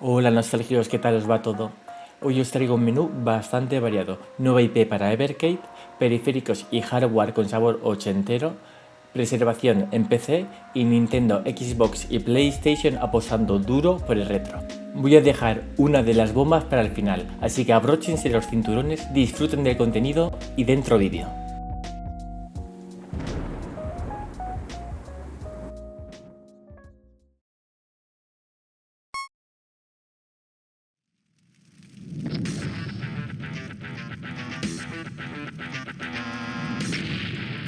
Hola nostálgicos, ¿qué tal os va todo? Hoy os traigo un menú bastante variado. Nueva IP para Evercade, periféricos y hardware con sabor ochentero, preservación en PC y Nintendo, Xbox y PlayStation apostando duro por el retro. Voy a dejar una de las bombas para el final, así que abróchense los cinturones, disfruten del contenido y dentro vídeo.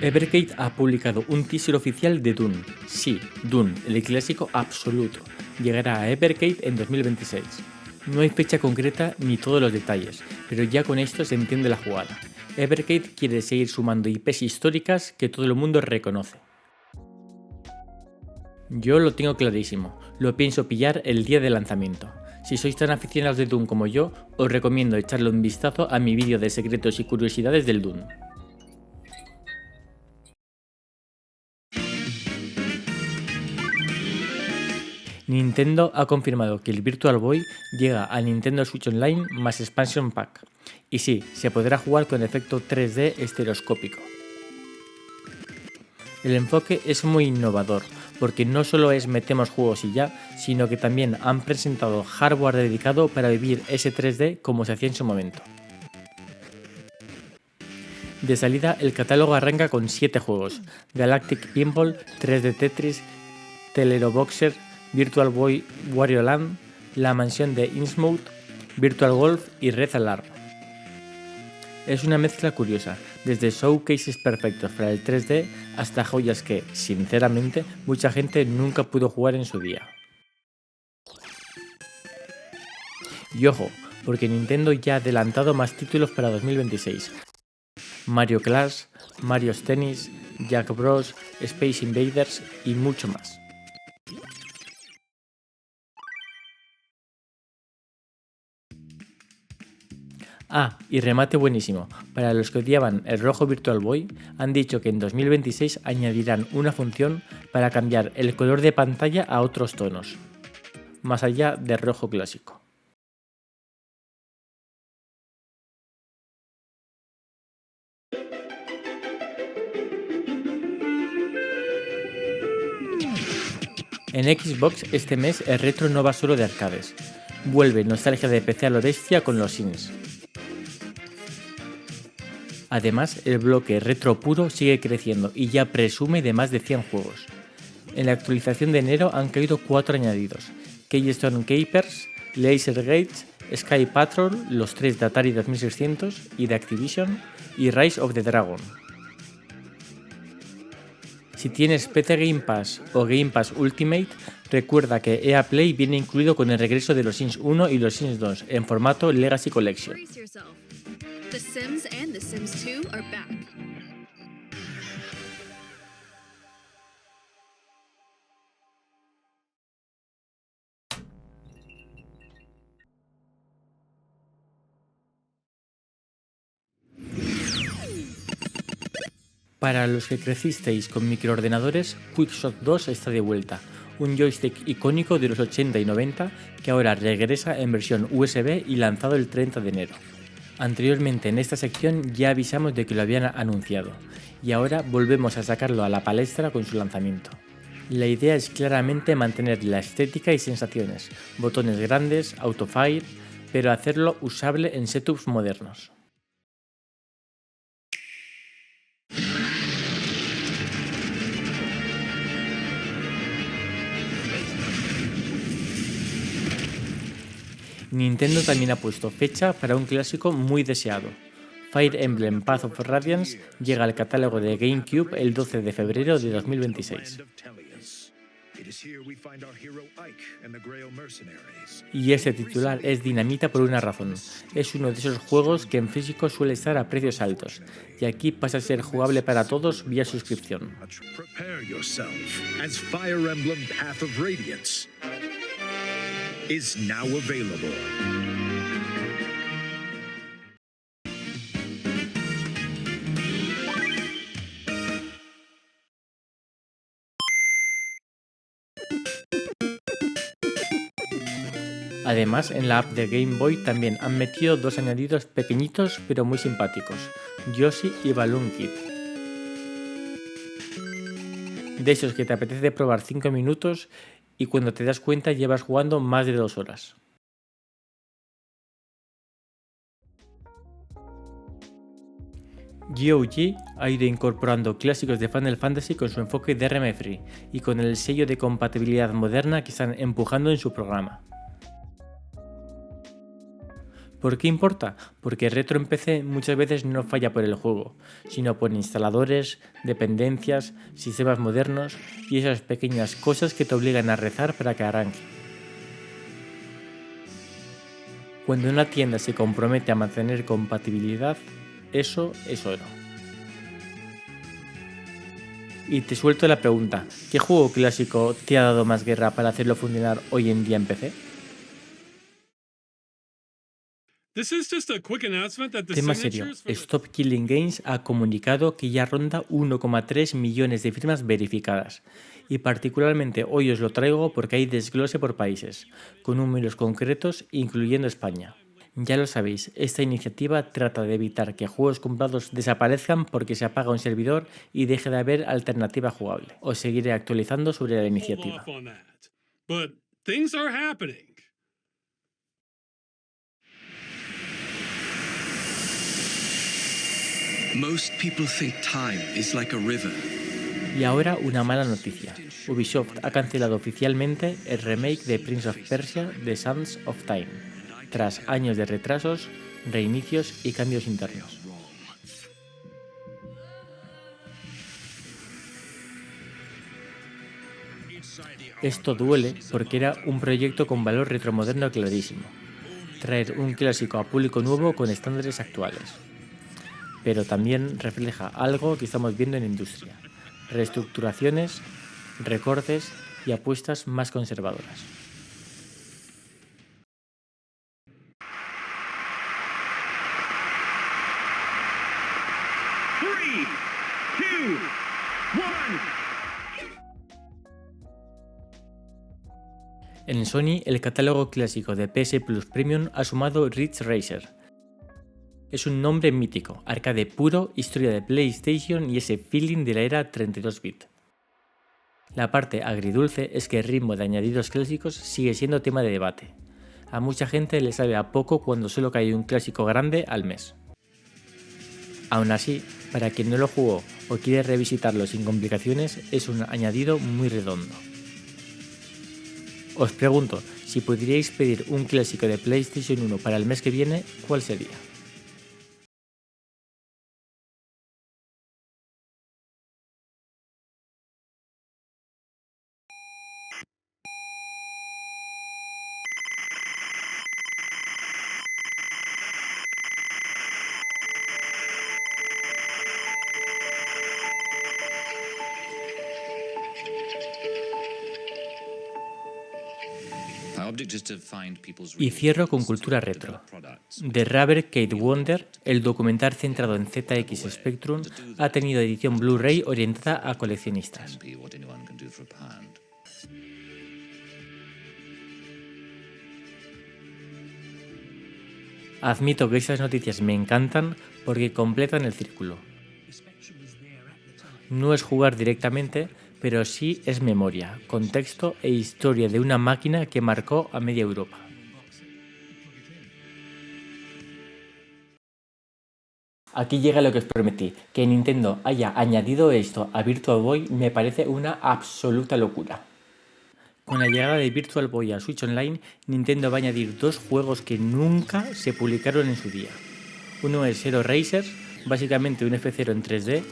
Evercade ha publicado un teaser oficial de Dune. Sí, Dune, el clásico absoluto. Llegará a Evercade en 2026. No hay fecha concreta ni todos los detalles, pero ya con esto se entiende la jugada. Evercade quiere seguir sumando IPs históricas que todo el mundo reconoce. Yo lo tengo clarísimo, lo pienso pillar el día de lanzamiento. Si sois tan aficionados de Dune como yo, os recomiendo echarle un vistazo a mi vídeo de secretos y curiosidades del Dune. Nintendo ha confirmado que el Virtual Boy llega a Nintendo Switch Online más Expansion Pack. Y sí, se podrá jugar con efecto 3D estereoscópico. El enfoque es muy innovador, porque no solo es metemos juegos y ya, sino que también han presentado hardware dedicado para vivir ese 3D como se hacía en su momento. De salida, el catálogo arranca con 7 juegos: Galactic Pinball, 3D Tetris, Telero Boxer, Virtual Boy Wario Land, La Mansión de Innsmouth, Virtual Golf y Red Alarm. Es una mezcla curiosa, desde showcases perfectos para el 3D hasta joyas que, sinceramente, mucha gente nunca pudo jugar en su día. Y ojo, porque Nintendo ya ha adelantado más títulos para 2026. Mario Clash, Mario's Tennis, Jack Bros, Space Invaders y mucho más. Ah, y remate buenísimo. Para los que odiaban el rojo Virtual Boy, han dicho que en 2026 añadirán una función para cambiar el color de pantalla a otros tonos, más allá del rojo clásico. En Xbox este mes el retro no va solo de arcades. Vuelve nostalgia de PC a lo bestia con los Sims. Además, el bloque retro puro sigue creciendo y ya presume de más de 100 juegos. En la actualización de enero han caído 4 añadidos: Keystone Capers, Laser Gates, Sky Patrol, los 3 de Atari 2600 y de Activision, y Rise of the Dragon. Si tienes PC Game Pass o Game Pass Ultimate, recuerda que EA Play viene incluido con el regreso de los Sims 1 y los Sims 2 en formato Legacy Collection. The Sims and The Sims 2 are back. Para los que crecisteis con microordenadores, QuickShot 2 está de vuelta, un joystick icónico de los 80 y 90 que ahora regresa en versión USB y lanzado el 30 de enero. Anteriormente en esta sección ya avisamos de que lo habían anunciado, y ahora volvemos a sacarlo a la palestra con su lanzamiento. La idea es claramente mantener la estética y sensaciones, botones grandes, autofire, pero hacerlo usable en setups modernos. Nintendo también ha puesto fecha para un clásico muy deseado. Fire Emblem Path of Radiance llega al catálogo de GameCube el 12 de febrero de 2026. Y este titular es dinamita por una razón. Es uno de esos juegos que en físico suele estar a precios altos, y aquí pasa a ser jugable para todos vía suscripción. Prepare yourself as Fire Emblem Path of Radiance is now available. Además, en la app de Game Boy también han metido dos añadidos pequeñitos pero muy simpáticos, Yoshi y Balloon Kid. De esos que te apetece probar 5 minutos y cuando te das cuenta llevas jugando más de 2 horas. GOG ha ido incorporando clásicos de Final Fantasy con su enfoque DRM Free y con el sello de compatibilidad moderna que están empujando en su programa. ¿Por qué importa? Porque Retro en PC muchas veces no falla por el juego, sino por instaladores, dependencias, sistemas modernos y esas pequeñas cosas que te obligan a rezar para que arranque. Cuando una tienda se compromete a mantener compatibilidad, eso es oro. Y te suelto la pregunta, ¿qué juego clásico te ha dado más guerra para hacerlo funcionar hoy en día en PC? Tema serio, Stop Killing Games ha comunicado que ya ronda 1,3 millones de firmas verificadas. Y particularmente hoy os lo traigo porque hay desglose por países, con números concretos incluyendo España. Ya lo sabéis, esta iniciativa trata de evitar que juegos comprados desaparezcan porque se apaga un servidor y deje de haber alternativa jugable. Os seguiré actualizando sobre la iniciativa. Most people think time is like a river. Y ahora una mala noticia. Ubisoft ha cancelado oficialmente el remake de Prince of Persia: The Sands of Time, tras años de retrasos, reinicios y cambios internos. Esto duele porque era un proyecto con valor retromoderno clarísimo. Traer un clásico a público nuevo con estándares actuales. Pero también refleja algo que estamos viendo en la industria: reestructuraciones, recortes y apuestas más conservadoras. En Sony, el catálogo clásico de PS Plus Premium ha sumado Ridge Racer. Es un nombre mítico, arcade puro, historia de PlayStation y ese feeling de la era 32 bit. La parte agridulce es que el ritmo de añadidos clásicos sigue siendo tema de debate. A mucha gente le sabe a poco cuando solo cae un clásico grande al mes. Aún así, para quien no lo jugó o quiere revisitarlo sin complicaciones, es un añadido muy redondo. Os pregunto, si pudierais pedir un clásico de PlayStation 1 para el mes que viene, ¿cuál sería? Y cierro con cultura retro. The Rubber Kate Wonder, el documental centrado en ZX Spectrum, ha tenido edición Blu-ray orientada a coleccionistas. Admito que estas noticias me encantan porque completan el círculo. No es jugar directamente, pero sí es memoria, contexto e historia de una máquina que marcó a media Europa. Aquí llega lo que os prometí, que Nintendo haya añadido esto a Virtual Boy me parece una absoluta locura. Con la llegada de Virtual Boy a Switch Online, Nintendo va a añadir dos juegos que nunca se publicaron en su día. Uno es Zero Racers, básicamente un F0 en 3D,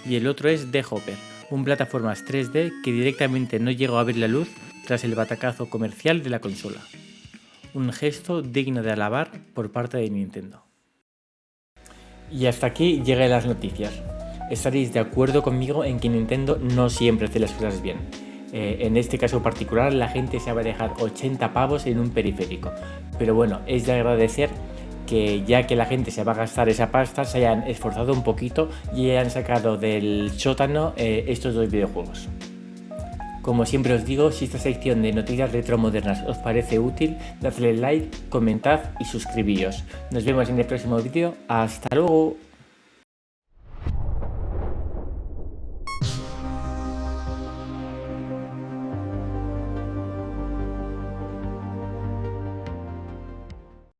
y el otro es The Hopper, un plataformas 3D que directamente no llegó a ver la luz tras el batacazo comercial de la consola. Un gesto digno de alabar por parte de Nintendo. Y hasta aquí llegan las noticias. Estaréis de acuerdo conmigo en que Nintendo no siempre hace las cosas bien. En este caso particular, la gente se va a dejar 80 pavos en un periférico. Pero bueno, es de agradecer que ya que la gente se va a gastar esa pasta, se hayan esforzado un poquito y hayan sacado del sótano estos dos videojuegos. Como siempre os digo, si esta sección de noticias retromodernas os parece útil, dadle like, comentad y suscribíos. Nos vemos en el próximo vídeo. ¡Hasta luego!